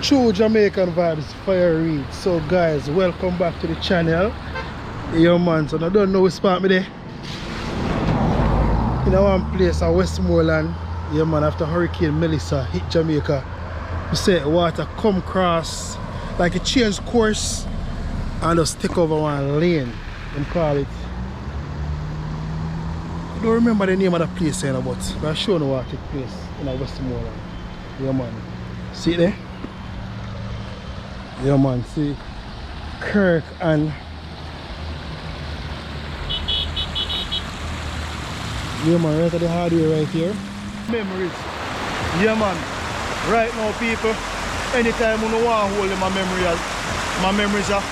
True Jamaican Vibes, Fire Reid. So guys, welcome back to the channel. Yo man, so I don't know which spot me there. In one place at Westmoreland. Yeah man, after Hurricane Melissa hit Jamaica, we say water come across, like it changed course and just take over one lane and call it. I don't remember the name of the place, but I'm sure no what took place in Westmoreland. Yeah man. See it there? Yeah man, see Kirk and yeah man, right at the hardware right here. Memories. Yeah man. Right now people, anytime you want to hold in my memories are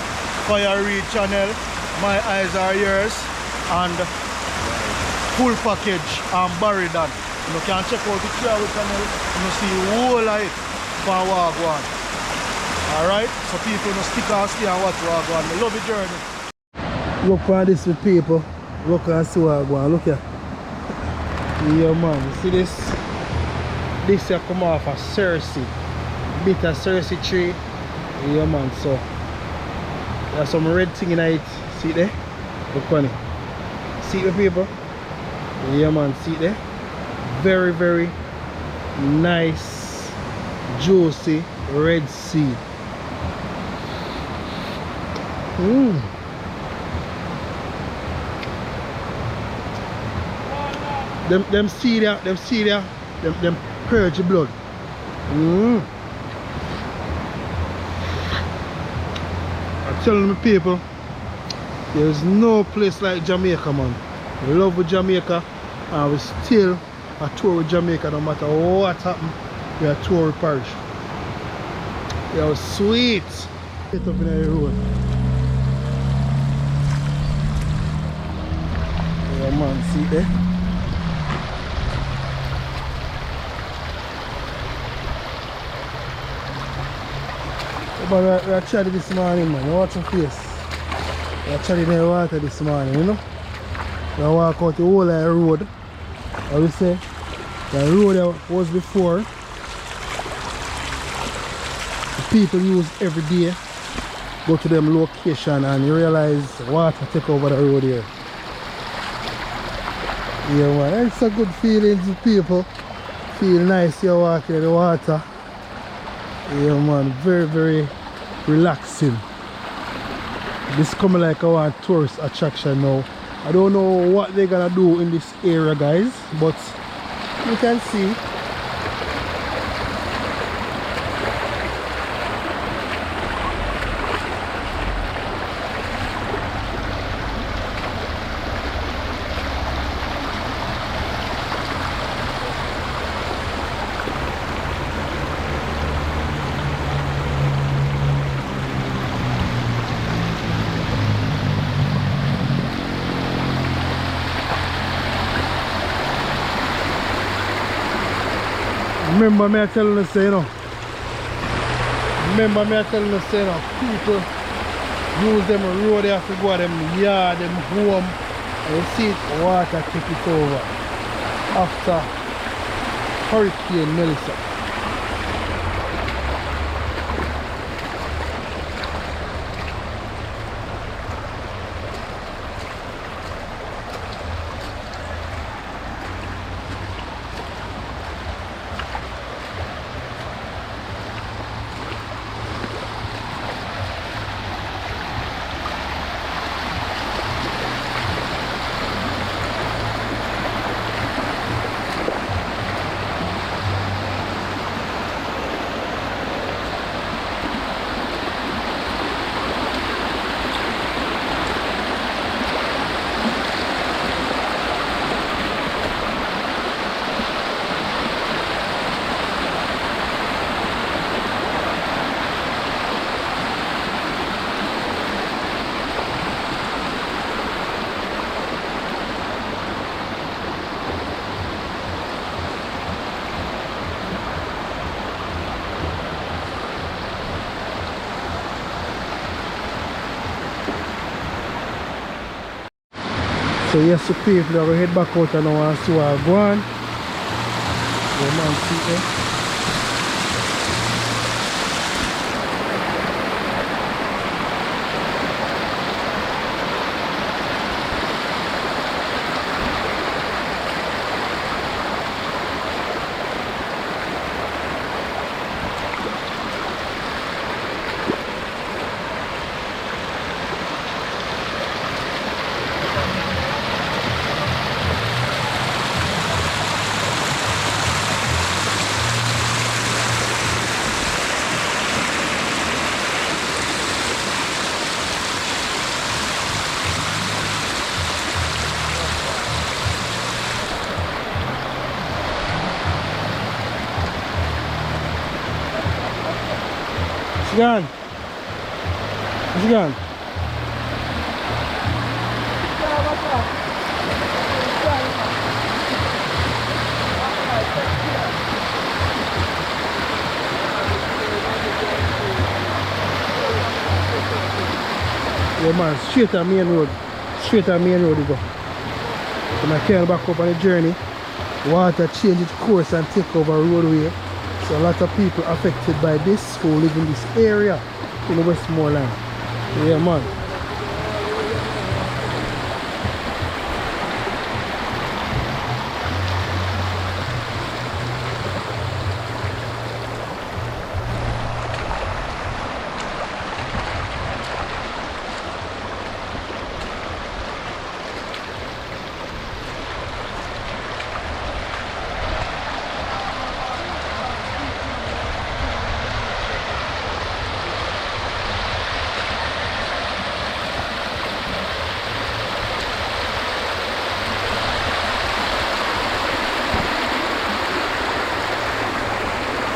Fire Reid channel, My Eyes Are Yours, and full package and Baridan. You can check out the travel channel and you see the whole of it for Wagwan. Alright? So people no stick and stay and watch Wagwan. I love the journey. Look for this with people. Look and see Wagwan. Look here. Yeah man, you see this? This here come off a Cersei. Bit of Cersei tree. Yeah man, so there's some red thing in it. See it there? Look on it. See it people? Yeah man, see it there? Very, very nice, juicy red seed. Them seed there, them purge the blood. I'm telling my people, there's no place like Jamaica, man. We love with Jamaica and we still a tour with Jamaica no matter what happens. We are tour with parish. They are sweet. Get up in the road. Yeah man, see there? But we are chatting this morning, man. Watch your face. We are chatting in the water this morning, you know? We walk out the whole of the road. I will say the road that was before the people use every day. Go to them location and you realize water take over the road here. Yeah man, it's a good feeling to people. Feel nice you're walking in the water. Yeah man, very, very relaxing. This coming like a tourist attraction now. I don't know what they're gonna do in this area guys, but you can see remember me telling us, you know. Remember me telling us, you know, people use them road, they have to go to them yard, them home, and you see it, water take it over after Hurricane Melissa. So yes, the people are going to head back out and now and see what I'm going. Yeah, man, see it. gone? What's gone? Yeah man, straight on main road. Straight on main road you go. When I came back up on the journey, water changed its course and take over roadway. So a lot of people affected by this who live in this area in Westmoreland. Yeah man.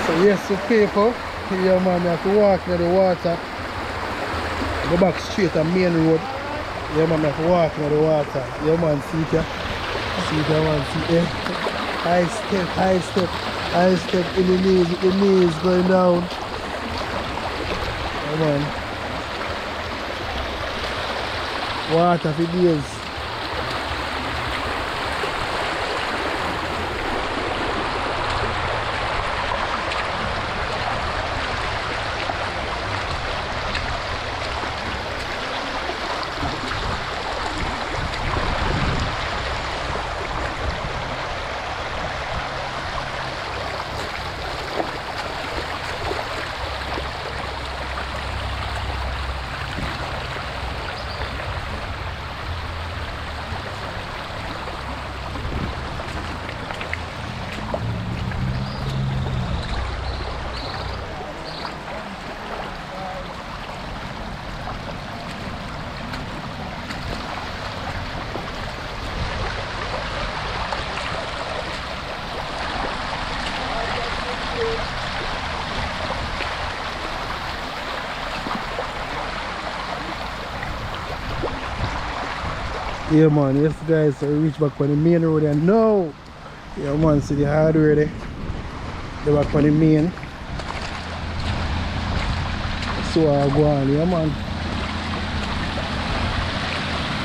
So yes, the people, here man, I have to walk near the water. Go back straight on main road. Yeah man, I have to walk near the water. Yeah man, see it here. See it here man, see it. High step, high step, high step in the knees going down. Yeah man. Water for days. Yeah man, yes guys, so we reach back on the main road and now, yeah man, see the hardware there. They're back on the main. So I go on, yeah man.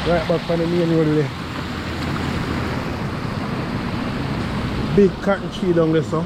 Right back on the main road there. Big cotton tree down there so.